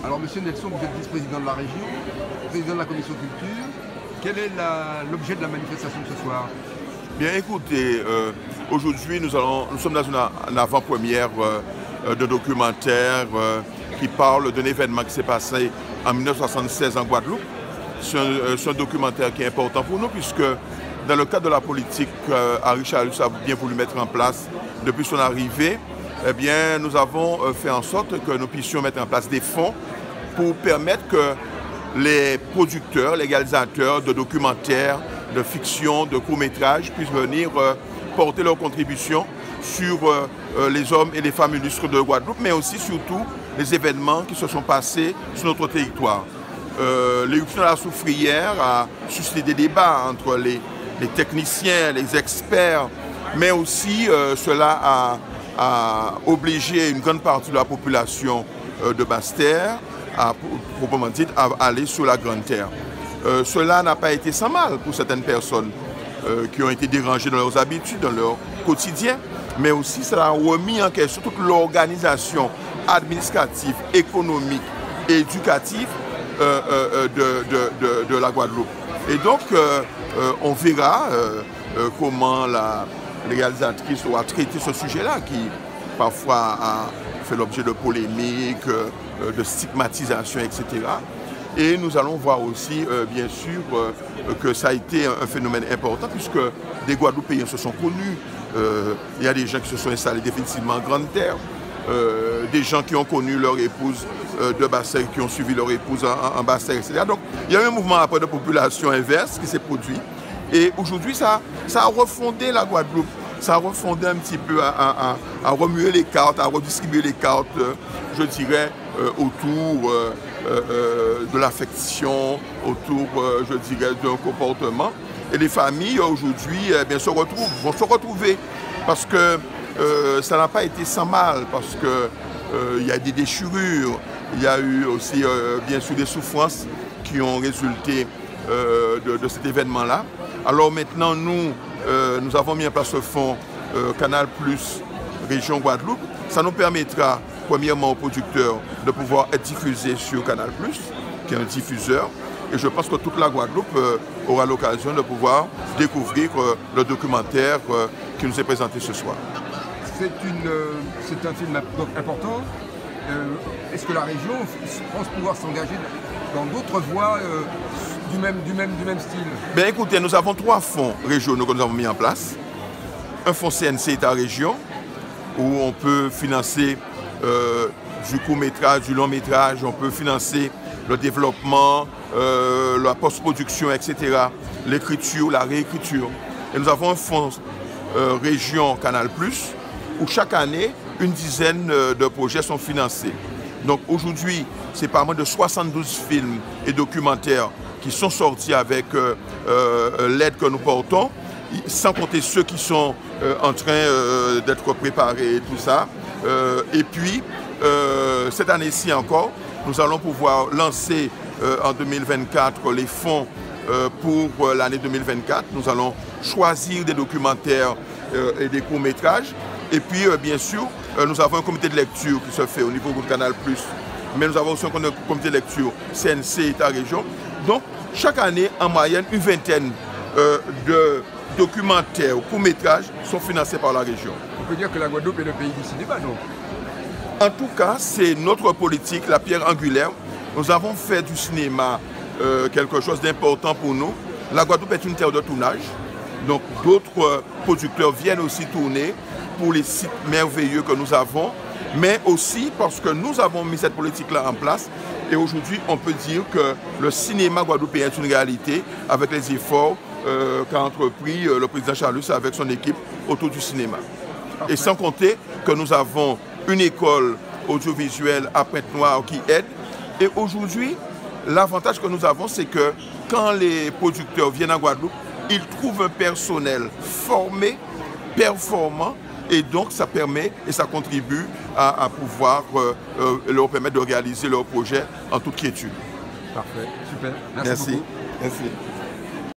Alors, Monsieur Nelson, vous êtes vice-président de la région, président de la commission culture. Quel est l'objet de la manifestation de ce soir? Bien, écoutez, aujourd'hui, nous sommes dans une avant-première de documentaire qui parle d'un événement qui s'est passé en 1976 en Guadeloupe. C'est un documentaire qui est important pour nous puisque dans le cadre de la politique Henri Chalus a bien voulu mettre en place depuis son arrivée, eh bien, nous avons fait en sorte que nous puissions mettre en place des fonds pour permettre que les producteurs, les réalisateurs de documentaires, de fiction, de courts-métrages puissent venir porter leur contribution sur les hommes et les femmes illustres de Guadeloupe, mais aussi surtout les événements qui se sont passés sur notre territoire. L'éruption de la Soufrière a suscité des débats entre les techniciens, les experts, mais aussi cela a obligé une grande partie de la population de Basse-Terre, proprement dit, à aller sur la Grande Terre. Cela n'a pas été sans mal pour certaines personnes qui ont été dérangées dans leurs habitudes, dans leur quotidien, mais aussi cela a remis en question toute l'organisation administrative, économique et éducative de la Guadeloupe. Et donc, on verra comment la réalisatrice aura traité ce sujet-là, qui parfois a fait l'objet de polémiques, de stigmatisation, etc. Et nous allons voir aussi, bien sûr, que ça a été un phénomène important, puisque des Guadeloupéens se sont connus. Il y a des gens qui se sont installés définitivement en Grande Terre, des gens qui ont connu leur épouse de Basse-Terre, qui ont suivi leur épouse en Basse-Terre, etc. Donc, il y a eu un mouvement après de population inverse qui s'est produit. Et aujourd'hui, ça a refondé la Guadeloupe. Ça a refondé un petit peu, à remuer les cartes, à redistribuer les cartes, je dirais, autour de l'affection, autour, je dirais, d'un comportement. Et les familles, aujourd'hui, vont se retrouver. Parce que ça n'a pas été sans mal, parce qu'il y a des déchirures, il y a eu aussi, bien sûr, des souffrances qui ont résulté de cet événement-là. Alors maintenant, nous avons mis en place ce fonds Canal Plus Région Guadeloupe. Ça nous permettra, premièrement, aux producteurs de pouvoir être diffusés sur Canal Plus, qui est un diffuseur. Et je pense que toute la Guadeloupe aura l'occasion de pouvoir découvrir le documentaire qui nous est présenté ce soir. C'est un film important. Est-ce que la région pense pouvoir s'engager dans d'autres voies du même style? Bien, écoutez, nous avons 3 fonds régionaux que nous avons mis en place. Un fonds CNC État-Région, où on peut financer du court-métrage, du long-métrage, on peut financer le développement, la post-production, etc., l'écriture, la réécriture. Et nous avons un fonds région Canal+, où chaque année, une dizaine de projets sont financés. Donc aujourd'hui, c'est pas moins de 72 films et documentaires qui sont sortis avec l'aide que nous portons, sans compter ceux qui sont en train d'être préparés et tout ça. Et puis, cette année-ci encore, nous allons pouvoir lancer en 2024 les fonds pour l'année 2024. Nous allons choisir des documentaires et des courts-métrages. Et puis, bien sûr, nous avons un comité de lecture qui se fait au niveau de Canal+, mais nous avons aussi un comité de lecture CNC État-Région. Donc, chaque année, en moyenne, une vingtaine de documentaires ou courts-métrages sont financés par la région. On peut dire que la Guadeloupe est le pays du cinéma, donc? En tout cas, c'est notre politique, la pierre angulaire. Nous avons fait du cinéma quelque chose d'important pour nous. La Guadeloupe est une terre de tournage. Donc, d'autres producteurs viennent aussi tourner pour les sites merveilleux que nous avons, mais aussi parce que nous avons mis cette politique-là en place. Et aujourd'hui, on peut dire que le cinéma guadeloupéen est une réalité avec les efforts qu'a entrepris le président Chalus avec son équipe autour du cinéma. Parfait. Et sans compter que nous avons une école audiovisuelle à Pointe-Noire qui aide. Et aujourd'hui, l'avantage que nous avons, c'est que quand les producteurs viennent en Guadeloupe, ils trouvent un personnel formé, performant, et donc ça permet et ça contribue à pouvoir leur permettre de réaliser leur projet en toute quiétude. Parfait, super. Merci beaucoup. Merci.